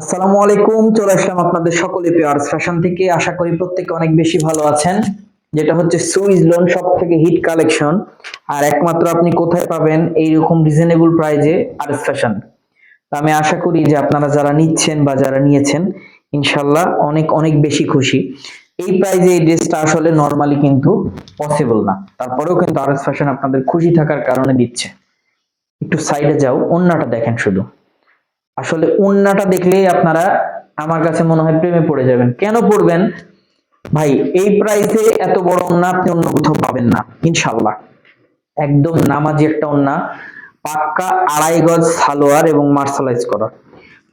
আসসালামু আলাইকুম, চলে আসলাম আপনাদের সকলে পিয়ার্স ফ্যাশন থেকে। আশা করি প্রত্যেকে অনেক বেশি ভালো আছেন। যেটা হচ্ছে সুইস লোন সব থেকে হিট কালেকশন, আর একমাত্র আপনি কোথায় পাবেন এইরকম রিজনেবল প্রাইজে আরএস ফ্যাশন। তো আমি আশা করি যে আপনারা যারা নিচ্ছেন বা যারা নিয়েছেন ইনশাল্লাহ অনেক অনেক বেশি খুশি। এই প্রাইজে এই ড্রেসটা আসলে নরমালি কিন্তু পসিবল না, তারপরেও কিন্তু আরএস ফ্যাশন আপনাদের খুশি থাকার কারণে দিচ্ছে। একটু সাইডে যাও, ওন্নাটা দেখেন শুধু। আসলে ওন্নাটা দেখলেই আপনারা আমার কাছে মনে হয় প্রেমে পড়ে যাবেন। কেন পড়বেন ভাই? এই প্রাইসে এত বড় ওন্না আপনি অন্য কোথাও পাবেন না ইনশাআল্লাহ। একদম নামাজি একটা ওন্না, পাক্কা 2.5 গজ সালোয়ার এবং মার্শালাইজ করা।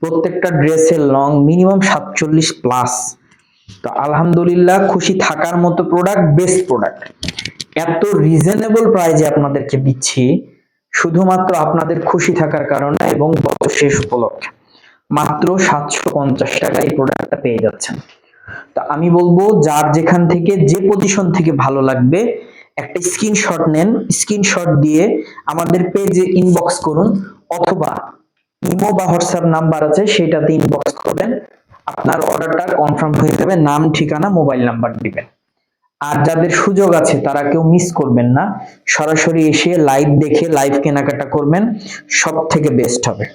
প্রত্যেকটা ড্রেসের লং মিনিমাম 47 প্লাস। তো আলহামদুলিল্লাহ, খুশি থাকার মতো প্রোডাক্ট, বেস্ট প্রোডাক্ট। এত রিজনেবল প্রাইজে আপনাদেরকে দিচ্ছি শুধুমাত্র আপনাদের খুশি থাকার কারণে এবং বছর শেষ উপলক্ষে। মাত্র 750 টাকা এই প্রোডাক্টটা পেয়ে যাচ্ছেন। তো আমি বলবো, যার যেখান থেকে যে পজিশন থেকে ভালো লাগবে একটা স্ক্রিনশট নেন, স্ক্রিনশট দিয়ে আমাদের পেজে ইনবক্স করুন, অথবা ইমো বা হোয়াটসঅ্যাপ নাম্বার আছে সেটাতে ইনবক্স করবেন। আপনার অর্ডারটা কনফার্ম হয়ে যাবে, নাম, ঠিকানা, মোবাইল নাম্বার দিবেন। আর যাদের সুযোগ আছে তারা কেউ মিস করবেন না, সরাসরি এসে লাইভ দেখে লাইভ কেনাকাটা করবেন, সব থেকে বেস্ট হবে।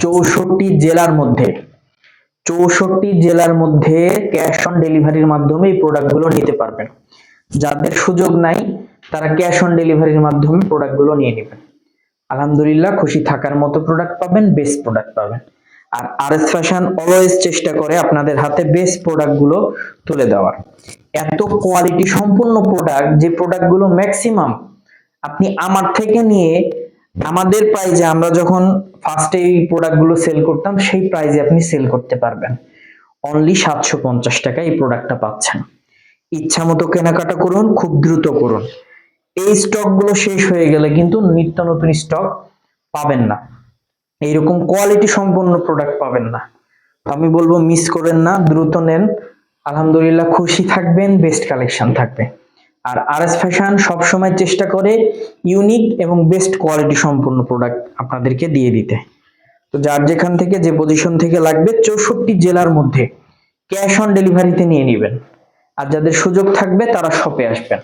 64 জেলার মধ্যে ক্যাশ অন ডেলিভারির মাধ্যমে এই প্রোডাক্টগুলো নিতে পারবেন। যাদের সুযোগ নাই তারা ক্যাশ অন ডেলিভারির মাধ্যমে প্রোডাক্টগুলো নিয়ে নেবেন। আলহামদুলিল্লাহ, খুশি থাকার মতো প্রোডাক্ট পাবেন, বেস্ট প্রোডাক্ট পাবেন। আর আরএস ফ্যাশন অলওয়েজ চেষ্টা করে আপনাদের হাতে বেস্ট প্রোডাক্ট গুলো তুলে দেওয়ার। এত কোয়ালিটি সম্পূর্ণ প্রোডাক্ট, যে প্রোডাক্ট গুলো ম্যাক্সিমাম আপনি আমার থেকে নিয়ে আমাদের প্রাইজে, আমরা যখন ফার্স্টে এই প্রোডাক্ট গুলো সেল করতাম সেই প্রাইজে আপনি সেল করতে পারবেন। অনলি 750 টাকা এই প্রোডাক্টটা পাচ্ছেন। ইচ্ছা মতো কেনাকাটা করুন, খুব দ্রুত করুন। এই স্টক গুলো শেষ হয়ে গেলে কিন্তু নিত্য নতুন স্টক পাবেন না, এইরকম কোয়ালিটি সম্পন্ন প্রোডাক্ট পাবেন না। আমি বলবো মিস করেন না, দ্রুত নেন। আলহামদুলিল্লাহ, খুশি থাকবেন, বেস্ট কালেকশন থাকবে। আর আরএস ফ্যাশন সবসময় চেষ্টা করে ইউনিক এবং বেস্ট কোয়ালিটি সম্পন্ন প্রোডাক্ট আপনাদেরকে দিয়ে দিতে। তো যার যেখান থেকে যে পজিশন থেকে লাগবে 64 জেলার মধ্যে ক্যাশ অন ডেলিভারিতে নিয়ে নেবেন। আর যাদের সুযোগ থাকবে তারা শপে আসবেন,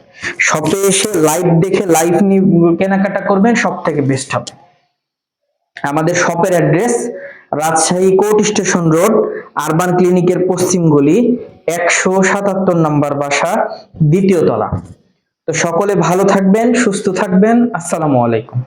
শপে এসে লাইভ দেখে লাইভ কেনাকাটা করবেন, সব থেকে বেস্ট হবে। আমাদের শপের address Rajshahi court station road, urban ক্লিনিকের পশ্চিম গলি, 177 নম্বর বাসা, 2য় তলা। তো সকলে ভালো থাকবেন, সুস্থ থাকবেন। আসসালামু আলাইকুম।